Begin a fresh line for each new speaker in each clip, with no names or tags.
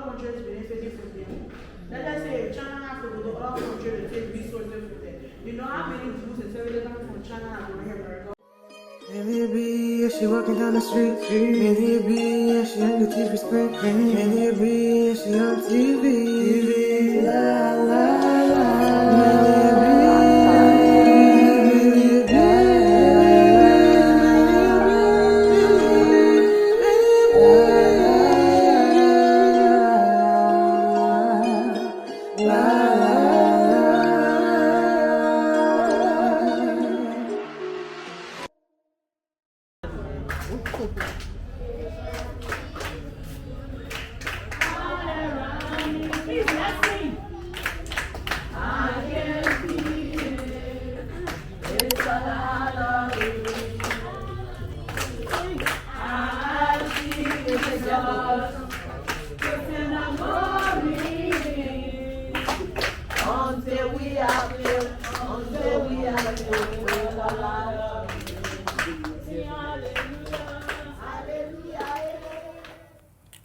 countries benefiting from them. Let us say China have to go to other countries to take resources from them. You know how many Jews and everything coming from China and go here, America?
Maelia Bee, yeah, she walking down the street. Maelia Bee, yeah, she on the TV screen. Maelia Bee, yeah, she on TV. La la la. Maelia Bee, Maelia Bee, la la.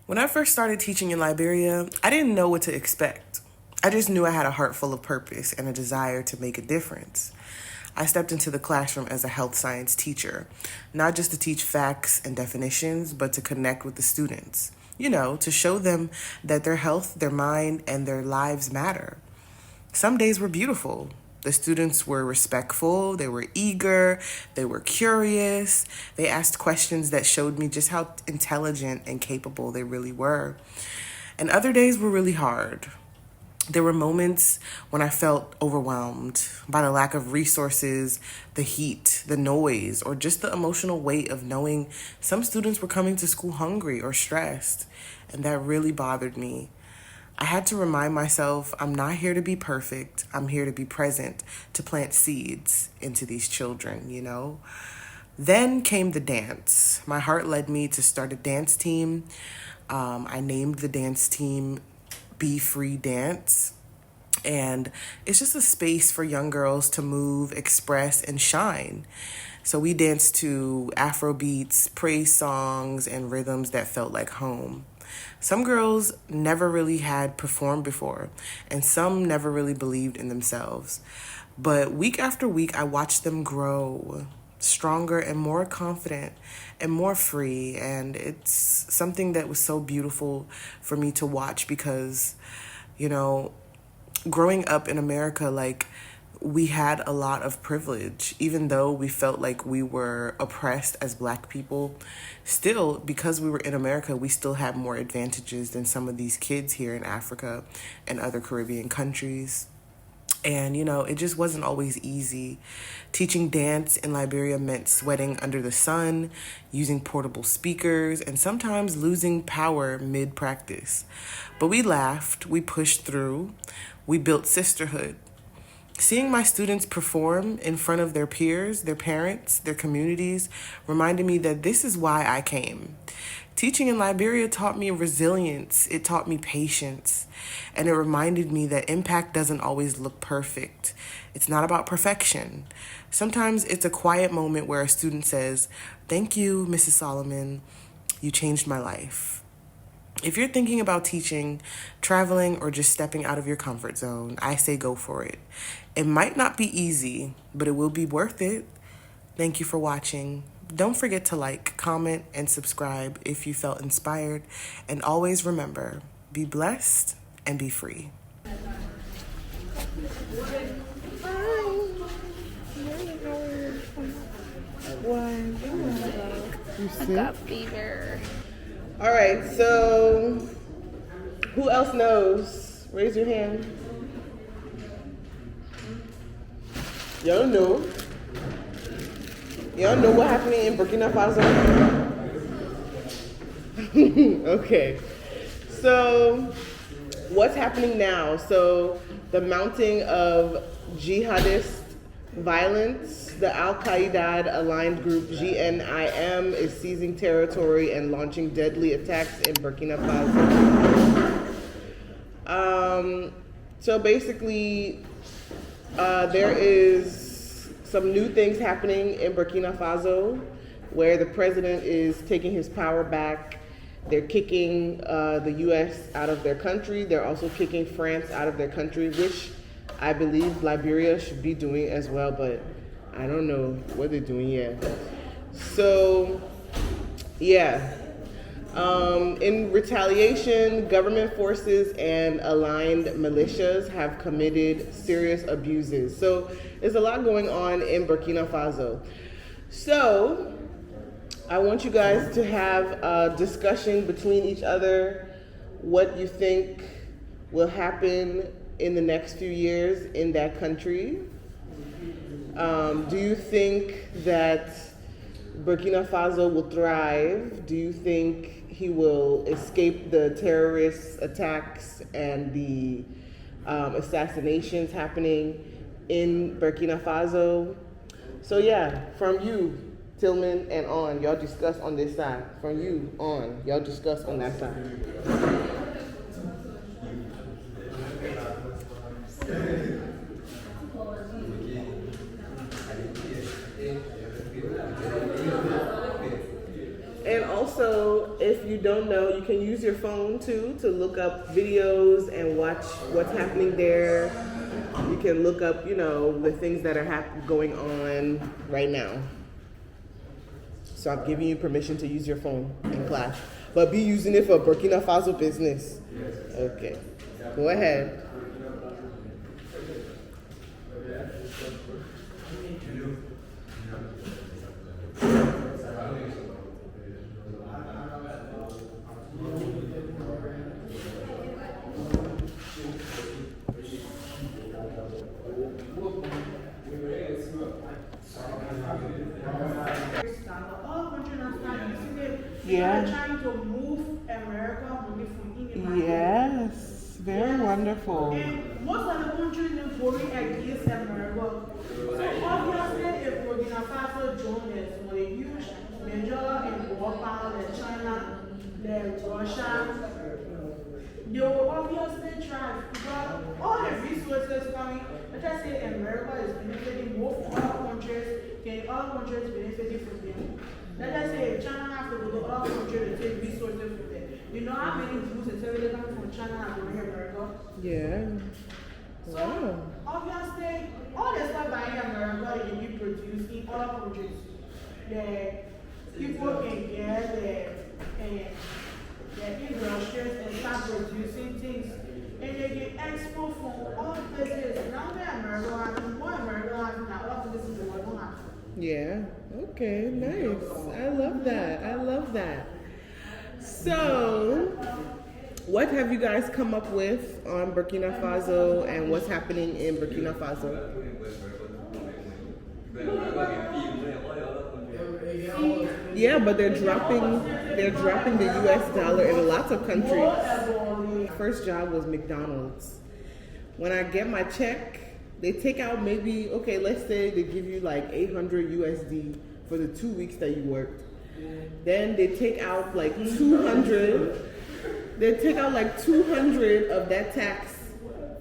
When I first started teaching in Liberia, I didn't know what to expect. I just knew I had a heart full of purpose and a desire to make a difference. I stepped into the classroom as a health science teacher, not just to teach facts and definitions, but to connect with the students. You know, to show them that their health, their mind, and their lives matter. Some days were beautiful. The students were respectful, they were eager, they were curious. They asked questions that showed me just how intelligent and capable they really were. And other days were really hard. There were moments when I felt overwhelmed by the lack of resources, the heat, the noise, or just the emotional weight of knowing some students were coming to school hungry or stressed. And that really bothered me. I had to remind myself I'm not here to be perfect. I'm here to be present, to plant seeds into these children, you know? Then came the dance. My heart led me to start a dance team. I named the dance team Be Free Dance. And it's just a space for young girls to move, express, and shine. So we danced to Afro beats, praise songs, and rhythms that felt like home. Some girls never really had performed before, and some never really believed in themselves. But week after week, I watched them grow stronger and more confident and more free. And it's something that was so beautiful for me to watch because, you know, growing up in America, like, we had a lot of privilege, even though we felt like we were oppressed as Black people. Still, because we were in America, we still had more advantages than some of these kids here in Africa and other Caribbean countries. And, you know, it just wasn't always easy. Teaching dance in Liberia meant sweating under the sun, using portable speakers, and sometimes losing power mid-practice. But we laughed, we pushed through, we built sisterhood. Seeing my students perform in front of their peers, their parents, their communities, reminded me that this is why I came. Teaching in Liberia taught me resilience, it taught me patience, and it reminded me that impact doesn't always look perfect. It's not about perfection. Sometimes it's a quiet moment where a student says, "Thank you, Mrs. Solomon, you changed my life." If you're thinking about teaching, traveling, or just stepping out of your comfort zone, I say go for it. It might not be easy, but it will be worth it. Thank you for watching. Don't forget to like, comment, and subscribe if you felt inspired. And always remember, be blessed and be free.
I got fever.
All right, so who else knows? Raise your hand. Y'all know. Y'all know what happened in Burkina Faso? Okay. So what's happening now? So the mounting of jihadist violence, the Al-Qaeda aligned group GNIM is seizing territory and launching deadly attacks in Burkina Faso. So basically, there is some new things happening in Burkina Faso where the president is taking his power back. They're kicking the U.S. out of their country. They're also kicking France out of their country, which I believe Liberia should be doing as well, but I don't know what they're doing yet. So, yeah. In retaliation, government forces and aligned militias have committed serious abuses. So, there's a lot going on in Burkina Faso. So, I want you guys to have a discussion between each other, what you think will happen in the next few years in that country. Do you think that Burkina Faso will thrive? Do you think he will escape the terrorist attacks and the assassinations happening in Burkina Faso? So yeah, from you, Tillman, and on, y'all discuss on this side. From you on, y'all discuss on that side. And also, if you don't know, you can use your phone too to look up videos and watch what's happening there. You can look up, the things that are going on right now. So I'm giving you permission to use your phone in class, but be using it for Burkina Faso business. Okay, go ahead.
Yeah. They're trying to move America money from India.
Yes, very wonderful.
And most of the countries are voting against America. So obviously, if Burkina Faso joins us with a huge major in war power like China, like Russia, they will obviously try. Because all the resources coming, let's just say America is benefiting more from all countries, can all countries benefiting from them. Let us say China has to go to other countries to take resources from them. You know how many goods and services come from China and from America?
Yeah.
So, obviously, all the stuff that in America can be produced in other countries. The people can get the industries and start producing things. And they can export from all places. Now that America has, more America has, now all places in the world don't have.
Yeah, okay, nice. I love that. I love that. So, what have you guys come up with on Burkina Faso and what's happening in Burkina Faso? Yeah, but they're dropping the US dollar in lots of countries. My first job was McDonald's. When I get my check, they take out maybe, okay, let's say they give you like 800 USD for the 2 weeks that you worked. Then they take out like 200. They take out like 200 of that tax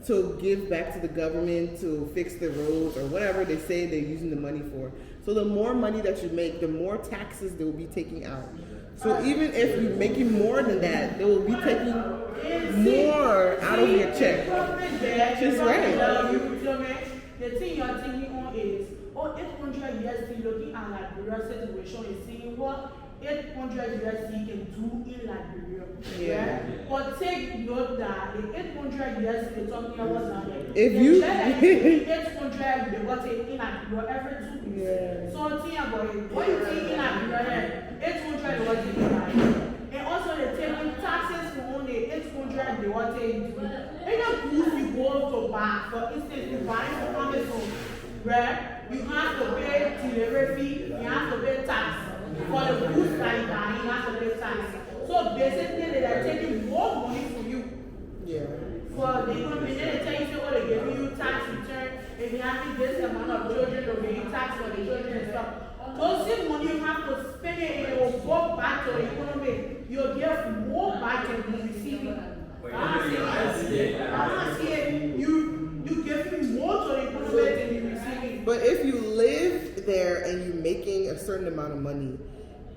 to give back to the government to fix the roads or whatever they say they're using the money for. So the more money that you make, the more taxes they will be taking out. So even if you're making more than that, they will be taking more out of your check. She's right.
The thing you're thinking on is, 800 USD looking at Liberia situation is saying what 800 USD can do in Liberia. Yeah. But take note that the 800 USD they're talking about now,
if you
800 they got it in Liberia every 2 weeks.
Yeah.
So think about it. What you think in Liberia, 800 they got it in Liberia. And also they're taking taxes for only 800 they got it in. Any goods you go to buy, for instance, you buy from Amazon, right? You have to pay delivery fee, you have to pay tax. For the goods that you buy, you have to pay tax. So basically, they are taking more money from you.
Yeah.
For the company, they tell you, oh, they're giving you tax return. If you have this amount of children, they'll give you tax for the children and stuff. Those same money you have to spend it and it will go back to the economy. You'll get more back than you receive. I'm saying you give more to the economy than you receive.
But if you live there and you're making a certain amount of money,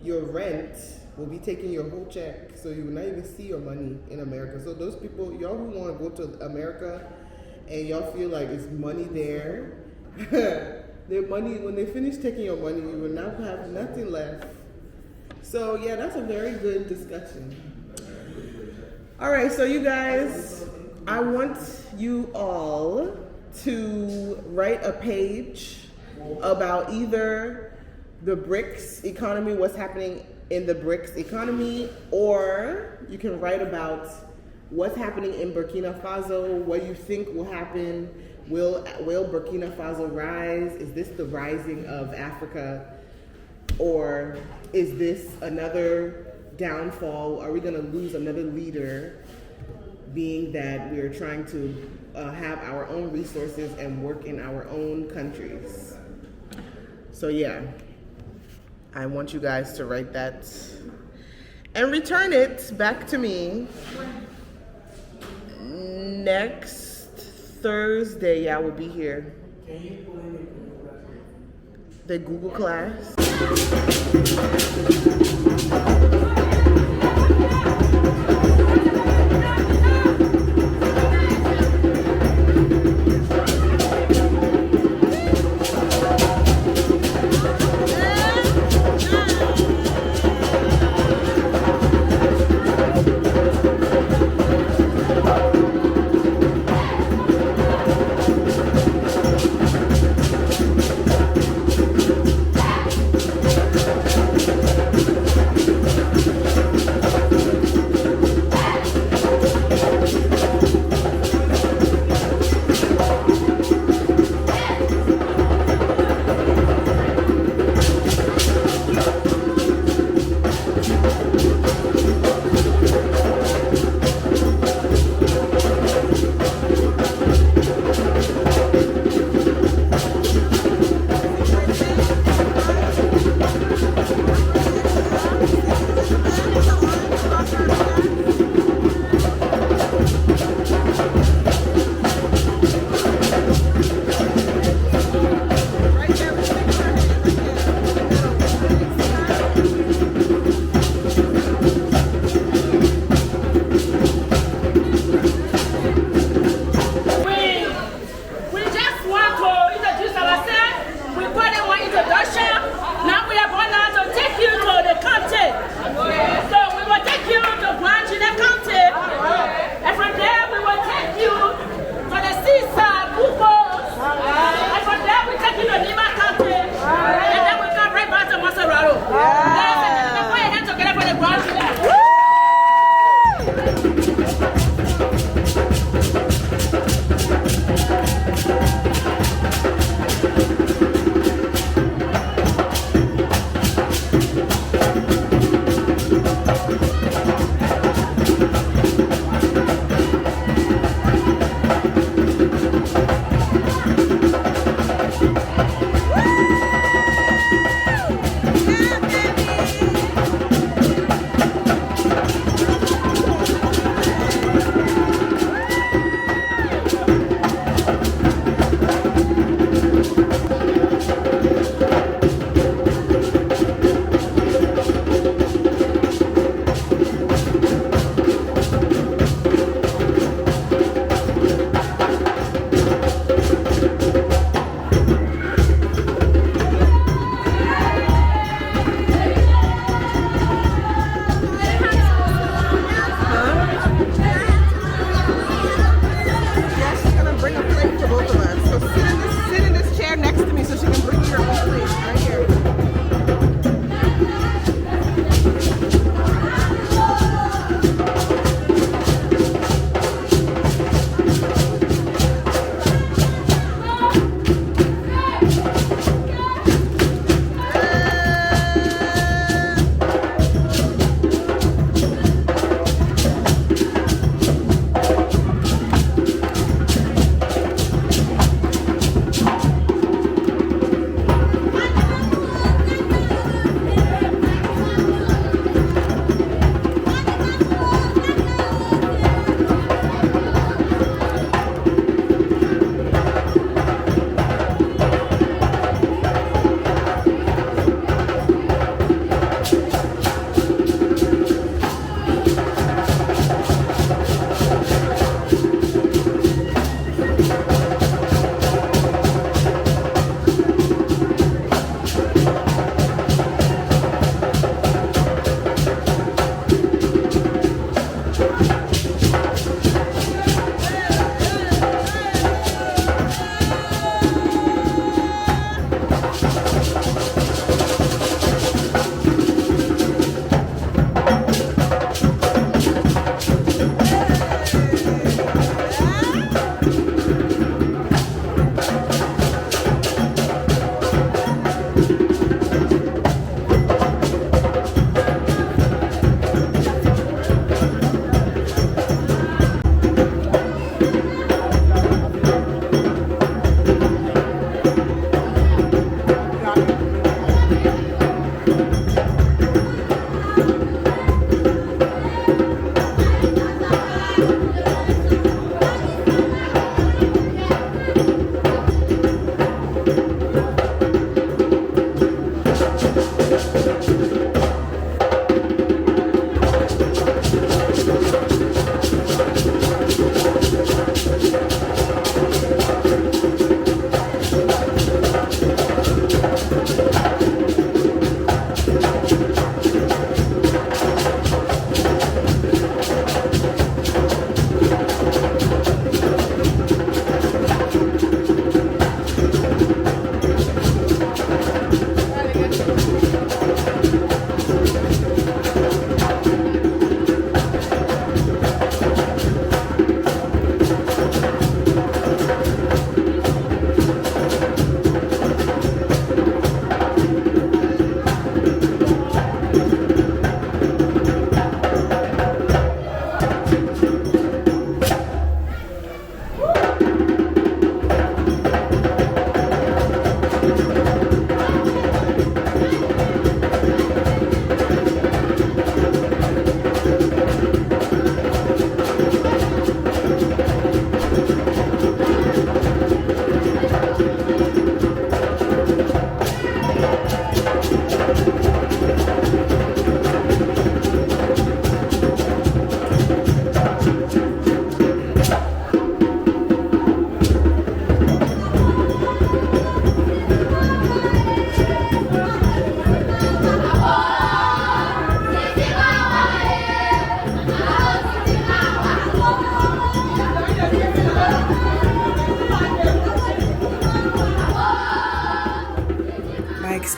your rent will be taking your whole check, so you will not even see your money in America. So those people, y'all who want to go to America and y'all feel like it's money there, their money, when they finish taking your money, you will now have nothing left. So yeah, that's a very good discussion. All right, so you guys, I want you all to write a page about either the BRICS economy, what's happening in the BRICS economy, or you can write about what's happening in Burkina Faso, what you think will happen. Will Burkina Faso rise? Is this the rising of Africa? Or is this another downfall? Are we going to lose another leader, being that we are trying to have our own resources and work in our own countries? So yeah, I want you guys to write that and return it back to me next Thursday. I will be here. The Google class.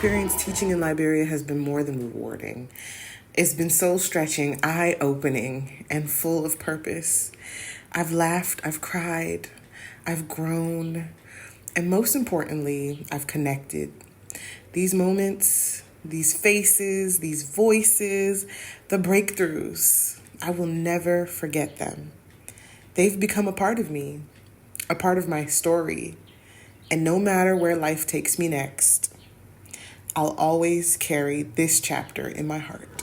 experience teaching in Liberia has been more than rewarding. It's been soul stretching, eye-opening, and full of purpose. I've laughed, I've cried, I've grown, and most importantly, I've connected. These moments, these faces, these voices, the breakthroughs, I will never forget them. They've become a part of me, a part of my story. And no matter where life takes me next, I'll always carry this chapter in my heart.